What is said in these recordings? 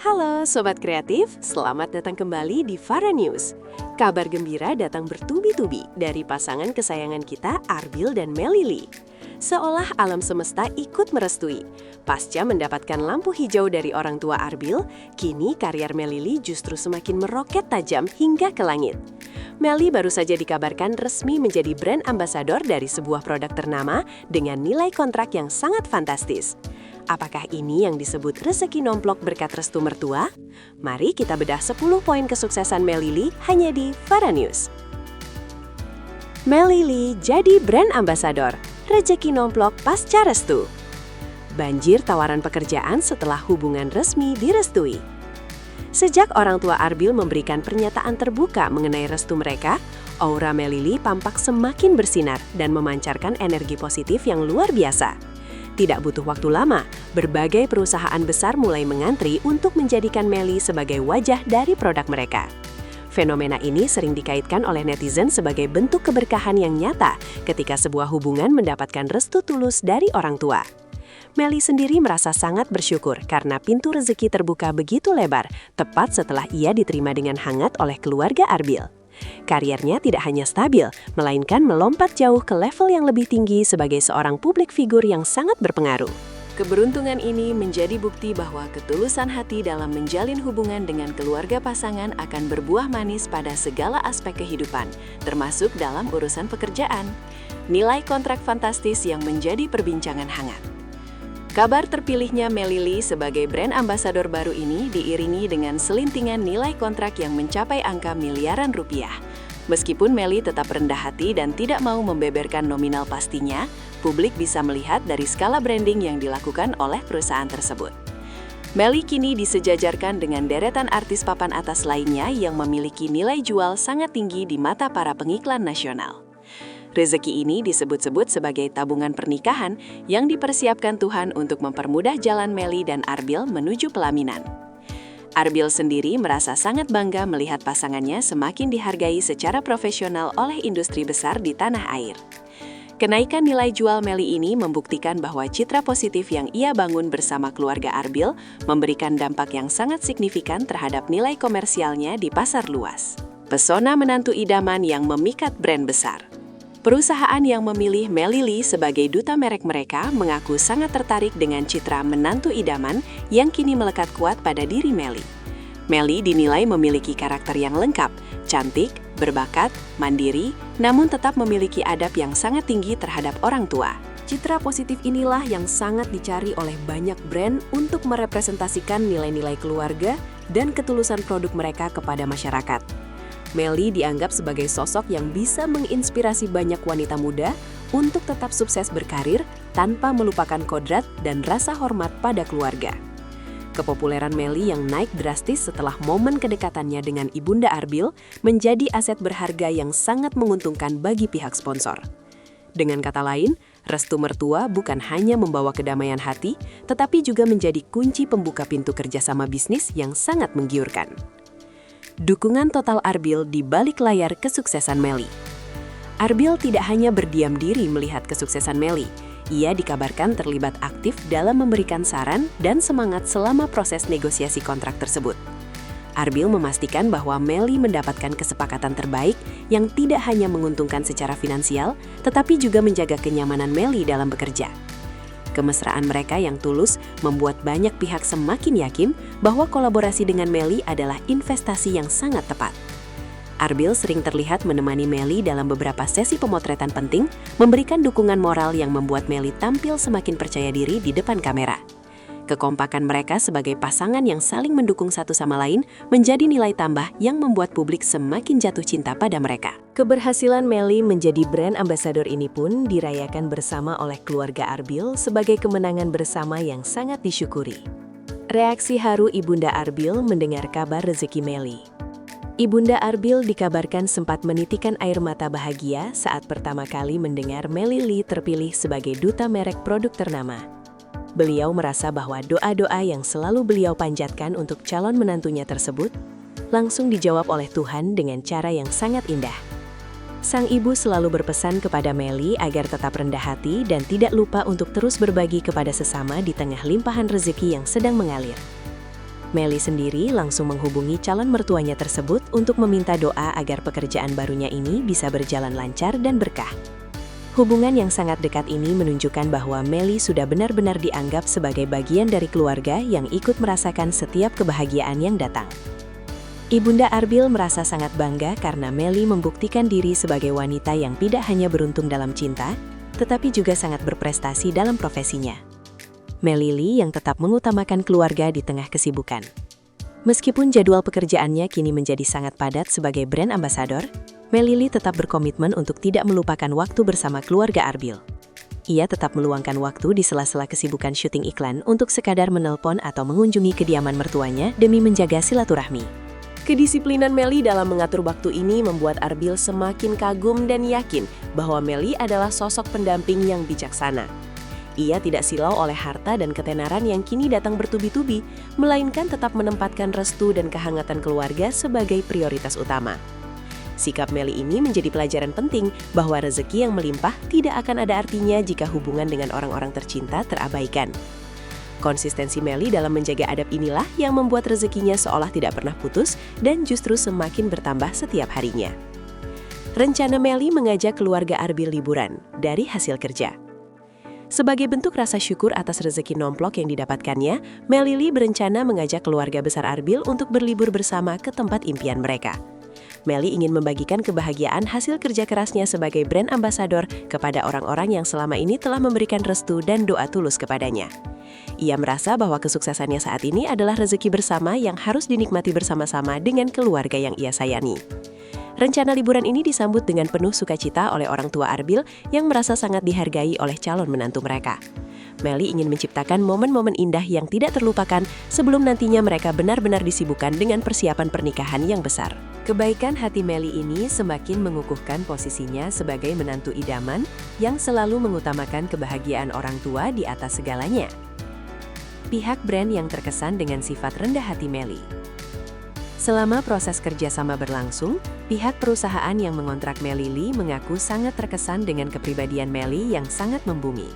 Halo Sobat Kreatif, selamat datang kembali di Fara News. Kabar gembira datang bertubi-tubi dari pasangan kesayangan kita, Arbil dan Melily. Seolah alam semesta ikut merestui. Pasca mendapatkan lampu hijau dari orang tua Arbil, kini karier Melily justru semakin meroket tajam hingga ke langit. Melly baru saja dikabarkan resmi menjadi brand ambassador dari sebuah produk ternama dengan nilai kontrak yang sangat fantastis. Apakah ini yang disebut rezeki nomplok berkat restu mertua? Mari kita bedah 10 poin kesuksesan Melily hanya di Fara News. Melily jadi brand ambassador, rezeki nomplok pasca restu. Banjir tawaran pekerjaan setelah hubungan resmi direstui. Sejak orang tua Arbil memberikan pernyataan terbuka mengenai restu mereka, aura Melily tampak semakin bersinar dan memancarkan energi positif yang luar biasa. Tidak butuh waktu lama, berbagai perusahaan besar mulai mengantri untuk menjadikan Melly sebagai wajah dari produk mereka. Fenomena ini sering dikaitkan oleh netizen sebagai bentuk keberkahan yang nyata ketika sebuah hubungan mendapatkan restu tulus dari orang tua. Melly sendiri merasa sangat bersyukur karena pintu rezeki terbuka begitu lebar, tepat setelah ia diterima dengan hangat oleh keluarga Arbil. Kariernya tidak hanya stabil, melainkan melompat jauh ke level yang lebih tinggi sebagai seorang publik figur yang sangat berpengaruh. Keberuntungan ini menjadi bukti bahwa ketulusan hati dalam menjalin hubungan dengan keluarga pasangan akan berbuah manis pada segala aspek kehidupan, termasuk dalam urusan pekerjaan. Nilai kontrak fantastis yang menjadi perbincangan hangat. Kabar terpilihnya Melily sebagai brand ambassador baru ini diiringi dengan selintingan nilai kontrak yang mencapai angka miliaran rupiah. Meskipun Melly tetap rendah hati dan tidak mau membeberkan nominal pastinya, publik bisa melihat dari skala branding yang dilakukan oleh perusahaan tersebut. Melly kini disejajarkan dengan deretan artis papan atas lainnya yang memiliki nilai jual sangat tinggi di mata para pengiklan nasional. Rezeki ini disebut-sebut sebagai tabungan pernikahan yang dipersiapkan Tuhan untuk mempermudah jalan Melly dan Arbil menuju pelaminan. Arbil sendiri merasa sangat bangga melihat pasangannya semakin dihargai secara profesional oleh industri besar di tanah air. Kenaikan nilai jual Melly ini membuktikan bahwa citra positif yang ia bangun bersama keluarga Arbil memberikan dampak yang sangat signifikan terhadap nilai komersialnya di pasar luas. Pesona menantu idaman yang memikat brand besar. Perusahaan yang memilih Melily sebagai duta merek mereka mengaku sangat tertarik dengan citra menantu idaman yang kini melekat kuat pada diri Melly. Melly dinilai memiliki karakter yang lengkap, cantik, berbakat, mandiri, namun tetap memiliki adab yang sangat tinggi terhadap orang tua. Citra positif inilah yang sangat dicari oleh banyak brand untuk merepresentasikan nilai-nilai keluarga dan ketulusan produk mereka kepada masyarakat. Melly dianggap sebagai sosok yang bisa menginspirasi banyak wanita muda untuk tetap sukses berkarir tanpa melupakan kodrat dan rasa hormat pada keluarga. Kepopuleran Melly yang naik drastis setelah momen kedekatannya dengan Ibunda Arbil menjadi aset berharga yang sangat menguntungkan bagi pihak sponsor. Dengan kata lain, restu mertua bukan hanya membawa kedamaian hati, tetapi juga menjadi kunci pembuka pintu kerjasama bisnis yang sangat menggiurkan. Dukungan total Arbil di balik layar kesuksesan Melly. Arbil tidak hanya berdiam diri melihat kesuksesan Melly, ia dikabarkan terlibat aktif dalam memberikan saran dan semangat selama proses negosiasi kontrak tersebut. Arbil memastikan bahwa Melly mendapatkan kesepakatan terbaik yang tidak hanya menguntungkan secara finansial, tetapi juga menjaga kenyamanan Melly dalam bekerja. Kemesraan mereka yang tulus membuat banyak pihak semakin yakin bahwa kolaborasi dengan Melly adalah investasi yang sangat tepat. Arbil sering terlihat menemani Melly dalam beberapa sesi pemotretan penting, memberikan dukungan moral yang membuat Melly tampil semakin percaya diri di depan kamera. Kekompakan mereka sebagai pasangan yang saling mendukung satu sama lain menjadi nilai tambah yang membuat publik semakin jatuh cinta pada mereka. Keberhasilan Melly menjadi brand ambassador ini pun dirayakan bersama oleh keluarga Arbil sebagai kemenangan bersama yang sangat disyukuri. Reaksi haru Ibunda Arbil mendengar kabar rezeki Melly. Ibunda Arbil dikabarkan sempat menitikan air mata bahagia saat pertama kali mendengar Melily terpilih sebagai duta merek produk ternama. Beliau merasa bahwa doa-doa yang selalu beliau panjatkan untuk calon menantunya tersebut langsung dijawab oleh Tuhan dengan cara yang sangat indah. Sang ibu selalu berpesan kepada Melly agar tetap rendah hati dan tidak lupa untuk terus berbagi kepada sesama di tengah limpahan rezeki yang sedang mengalir. Melly sendiri langsung menghubungi calon mertuanya tersebut untuk meminta doa agar pekerjaan barunya ini bisa berjalan lancar dan berkah. Hubungan yang sangat dekat ini menunjukkan bahwa Melly sudah benar-benar dianggap sebagai bagian dari keluarga yang ikut merasakan setiap kebahagiaan yang datang. Ibunda Arbil merasa sangat bangga karena Melly membuktikan diri sebagai wanita yang tidak hanya beruntung dalam cinta, tetapi juga sangat berprestasi dalam profesinya. Melly Lee yang tetap mengutamakan keluarga di tengah kesibukan. Meskipun jadwal pekerjaannya kini menjadi sangat padat sebagai brand ambassador, Melly Lee tetap berkomitmen untuk tidak melupakan waktu bersama keluarga Arbil. Ia tetap meluangkan waktu di sela-sela kesibukan syuting iklan untuk sekadar menelpon atau mengunjungi kediaman mertuanya demi menjaga silaturahmi. Kedisiplinan Melly dalam mengatur waktu ini membuat Arbil semakin kagum dan yakin bahwa Melly adalah sosok pendamping yang bijaksana. Ia tidak silau oleh harta dan ketenaran yang kini datang bertubi-tubi, melainkan tetap menempatkan restu dan kehangatan keluarga sebagai prioritas utama. Sikap Melly ini menjadi pelajaran penting bahwa rezeki yang melimpah tidak akan ada artinya jika hubungan dengan orang-orang tercinta terabaikan. Konsistensi Melly dalam menjaga adab inilah yang membuat rezekinya seolah tidak pernah putus dan justru semakin bertambah setiap harinya. Rencana Melly mengajak keluarga Arbil liburan dari hasil kerja. Sebagai bentuk rasa syukur atas rezeki nomplok yang didapatkannya, Melly Lee berencana mengajak keluarga besar Arbil untuk berlibur bersama ke tempat impian mereka. Melly ingin membagikan kebahagiaan hasil kerja kerasnya sebagai brand ambassador kepada orang-orang yang selama ini telah memberikan restu dan doa tulus kepadanya. Ia merasa bahwa kesuksesannya saat ini adalah rezeki bersama yang harus dinikmati bersama-sama dengan keluarga yang ia sayangi. Rencana liburan ini disambut dengan penuh sukacita oleh orang tua Arbil yang merasa sangat dihargai oleh calon menantu mereka. Melly ingin menciptakan momen-momen indah yang tidak terlupakan sebelum nantinya mereka benar-benar disibukkan dengan persiapan pernikahan yang besar. Kebaikan hati Melly ini semakin mengukuhkan posisinya sebagai menantu idaman yang selalu mengutamakan kebahagiaan orang tua di atas segalanya. Pihak brand yang terkesan dengan sifat rendah hati Melly. Selama proses kerjasama berlangsung, pihak perusahaan yang mengontrak Melly Lee mengaku sangat terkesan dengan kepribadian Melly yang sangat membumi.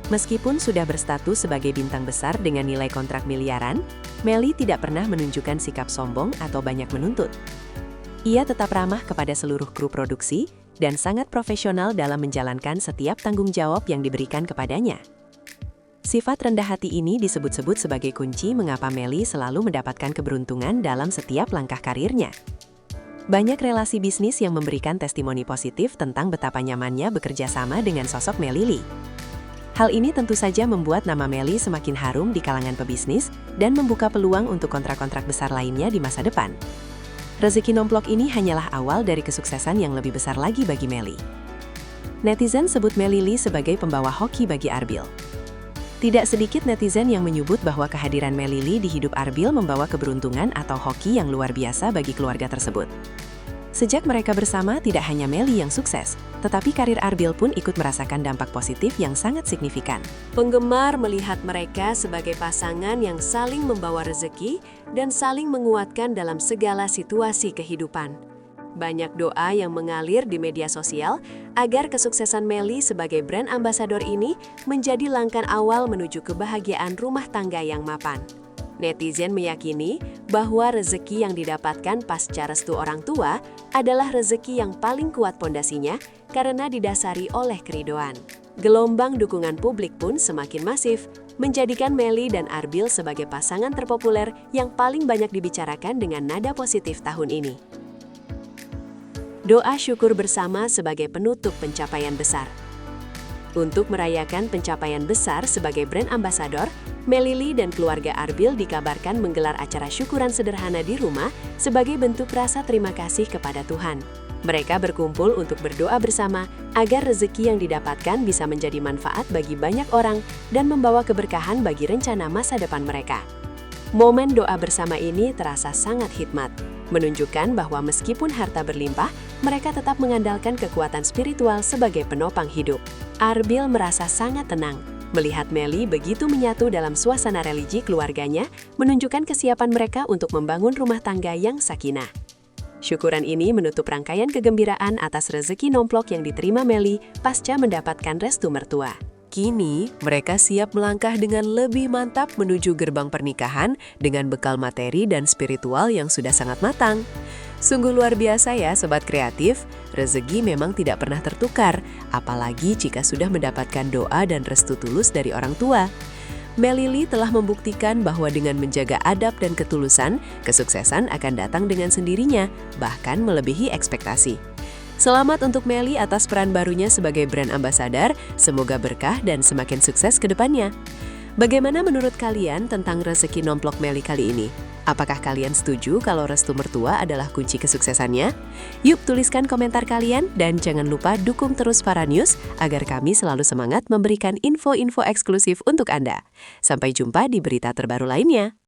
Meskipun sudah berstatus sebagai bintang besar dengan nilai kontrak miliaran, Melly tidak pernah menunjukkan sikap sombong atau banyak menuntut. Ia tetap ramah kepada seluruh kru produksi dan sangat profesional dalam menjalankan setiap tanggung jawab yang diberikan kepadanya. Sifat rendah hati ini disebut-sebut sebagai kunci mengapa Melly selalu mendapatkan keberuntungan dalam setiap langkah karirnya. Banyak relasi bisnis yang memberikan testimoni positif tentang betapa nyamannya bekerja sama dengan sosok Melly Lee. Hal ini tentu saja membuat nama Melly semakin harum di kalangan pebisnis dan membuka peluang untuk kontrak-kontrak besar lainnya di masa depan. Rezeki nomplok ini hanyalah awal dari kesuksesan yang lebih besar lagi bagi Melly. Netizen sebut Melly Lee sebagai pembawa hoki bagi Arbil. Tidak sedikit netizen yang menyebut bahwa kehadiran Melly Lee di hidup Arbil membawa keberuntungan atau hoki yang luar biasa bagi keluarga tersebut. Sejak mereka bersama, tidak hanya Melly yang sukses, tetapi karir Arbil pun ikut merasakan dampak positif yang sangat signifikan. Penggemar melihat mereka sebagai pasangan yang saling membawa rezeki dan saling menguatkan dalam segala situasi kehidupan. Banyak doa yang mengalir di media sosial agar kesuksesan Melly sebagai brand ambassador ini menjadi langkah awal menuju kebahagiaan rumah tangga yang mapan. Netizen meyakini bahwa rezeki yang didapatkan pasca restu orang tua adalah rezeki yang paling kuat pondasinya karena didasari oleh keridoan. Gelombang dukungan publik pun semakin masif, menjadikan Melly dan Arbil sebagai pasangan terpopuler yang paling banyak dibicarakan dengan nada positif tahun ini. Doa syukur bersama sebagai penutup pencapaian besar. Untuk merayakan pencapaian besar sebagai brand ambassador, Melly Lee dan keluarga Arbil dikabarkan menggelar acara syukuran sederhana di rumah sebagai bentuk rasa terima kasih kepada Tuhan. Mereka berkumpul untuk berdoa bersama agar rezeki yang didapatkan bisa menjadi manfaat bagi banyak orang dan membawa keberkahan bagi rencana masa depan mereka. Momen doa bersama ini terasa sangat hikmat, menunjukkan bahwa meskipun harta berlimpah, mereka tetap mengandalkan kekuatan spiritual sebagai penopang hidup. Arbil merasa sangat tenang. Melihat Melly begitu menyatu dalam suasana religi keluarganya, menunjukkan kesiapan mereka untuk membangun rumah tangga yang sakinah. Syukuran ini menutup rangkaian kegembiraan atas rezeki nomplok yang diterima Melly pasca mendapatkan restu mertua. Kini, mereka siap melangkah dengan lebih mantap menuju gerbang pernikahan dengan bekal materi dan spiritual yang sudah sangat matang. Sungguh luar biasa ya Sobat Kreatif, rezeki memang tidak pernah tertukar, apalagi jika sudah mendapatkan doa dan restu tulus dari orang tua. Melili telah membuktikan bahwa dengan menjaga adab dan ketulusan, kesuksesan akan datang dengan sendirinya, bahkan melebihi ekspektasi. Selamat untuk Meli atas peran barunya sebagai brand ambassador, semoga berkah dan semakin sukses ke depannya. Bagaimana menurut kalian tentang rezeki nomplok Meli kali ini? Apakah kalian setuju kalau restu mertua adalah kunci kesuksesannya? Yuk tuliskan komentar kalian dan jangan lupa dukung terus Fara News agar kami selalu semangat memberikan info-info eksklusif untuk Anda. Sampai jumpa di berita terbaru lainnya.